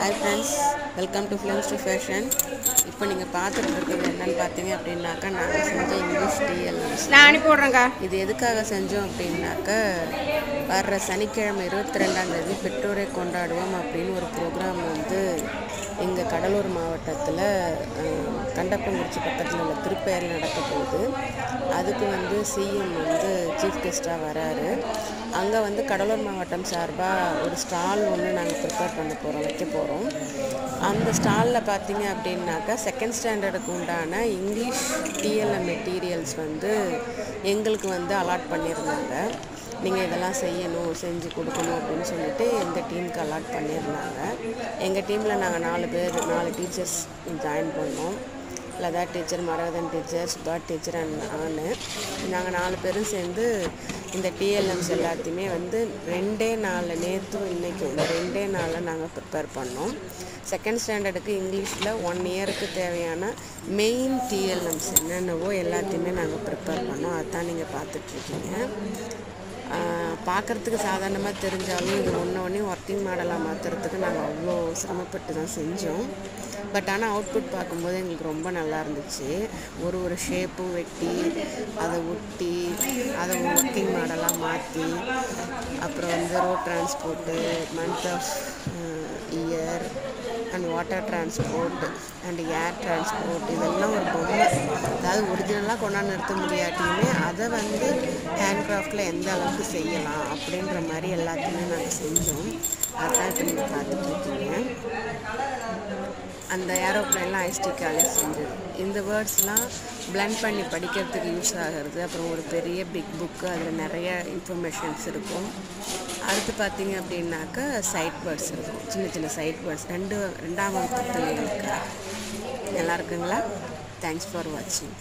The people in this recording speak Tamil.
Hi friends, welcome to Films to Fashion. இப்போ நீங்கள் பார்த்துட்டு இருக்கிறது என்னன்னு பார்த்தீங்க அப்படின்னாக்கா நாங்கள் செஞ்ச இங்கிலீஷ் டிஎல் இது எதுக்காக செஞ்சோம் அப்படின்னாக்கா வர்ற சனிக்கிழமை 22ஆம் தேதி பெற்றோரை கொண்டாடுவோம் அப்படின்னு ஒரு ப்ரோக்ராம் வந்து எங்கள் கடலூர் மாவட்டத்தில் கண்டப்பங்குறிச்சி பக்கத்தில் உள்ள திருப்பேரில் நடக்க போகுது. அதுக்கு வந்து சிஎம் வந்து சீஃப் கெஸ்ட்டாக வராரு. அங்கே வந்து கடலூர் மாவட்டம் சார்பாக ஒரு ஸ்டால் ஒன்று நாங்கள் ப்ரிப்பேர் பண்ண போகிறோம், வைக்க போகிறோம். அந்த ஸ்டாலில் பார்த்தீங்க அப்படின்னாக்கா செகண்ட் ஸ்டாண்டர்டுக்கு உண்டான இங்கிலீஷ் டிஎல்எம் மெட்டீரியல்ஸ் வந்து எங்களுக்கு வந்து அலாட் பண்ணியிருந்தாங்க. நீங்கள் இதெல்லாம் செய்யணும், செஞ்சு கொடுக்கணும் அப்படின்னு சொல்லிட்டு எங்கள் டீமுக்கு அலாட் பண்ணியிருந்தாங்க. எங்கள் டீமில் நாங்கள் 4 டீச்சர்ஸ் ஜாயின் பண்ணோம். Latha teacher, Maragathan teacher, Subha teacher and நாங்கள் 4 பேரும் சேர்ந்து இந்த டிஎல்எம்ஸ் எல்லாத்தையுமே வந்து 2 நாளில், நேற்றும் இன்றைக்கும் இந்த 2 நாளில் நாங்கள் ப்ரிப்பேர் பண்ணோம். செகண்ட் ஸ்டாண்டர்டுக்கு இங்கிலீஷில் 1 இயருக்கு தேவையான மெயின் டிஎல்எம்ஸ் என்னென்னவோ எல்லாத்தையுமே நாங்கள் ப்ரிப்பேர் பண்ணோம். அதுதான் நீங்கள் பார்த்துட்ருக்கீங்க. பார்க்குறதுக்கு சாதாரணமாக தெரிஞ்சாலும் இது ஒன்று ஒர்க்கிங் மாடலாக மாற்றுறதுக்கு நாங்கள் அவ்வளோ சிரமப்பட்டு தான் செஞ்சோம். பட் ஆனால் அவுட்புட் பார்க்கும்போது எங்களுக்கு ரொம்ப நல்லா இருந்துச்சு. ஒரு ஷேப்பும் வெட்டி அதை ஒட்டி அதை ஒர்க்கிங் மாடலாக மாற்றி அப்புறம் வந்து road transport, month of year and water transport and air transport இதெல்லாம் ஒரு பொம்மை, அதாவது ஒரிஜினலாக கொண்டாந்து நிறுத்த முடியாட்டியுமே அதை வந்து ஹேண்ட்கிராஃப்டில் எந்த அளவுக்கு செய்யலாம் அப்படின்ற மாதிரி எல்லாத்தையுமே நாங்கள் செஞ்சோம். அதுதான் இப்போ நீங்கள் பார்த்துட்ருக்கீங்க. அந்த ஏரோப்ளைன்லாம் ஐஸ்டிக்காலே செஞ்சது. இந்த வேர்ட்ஸ்லாம் பிளெண்ட் பண்ணி படிக்கிறதுக்கு யூஸ் ஆகிறது. அப்புறம் ஒரு பெரிய பிக் புக்கு, அதில் நிறைய இன்ஃபர்மேஷன்ஸ் இருக்கும். அடுத்து பார்த்தீங்க அப்படின்னாக்கா சைட் வேர்ட்ஸ் இருக்கும், சின்ன சைட் வேர்ட்ஸ் 2ஆம் வகுப்பு பிள்ளைகளுக்கு. நல்லா இருக்குங்களா? தேங்க்ஸ் ஃபார் வாட்சிங்.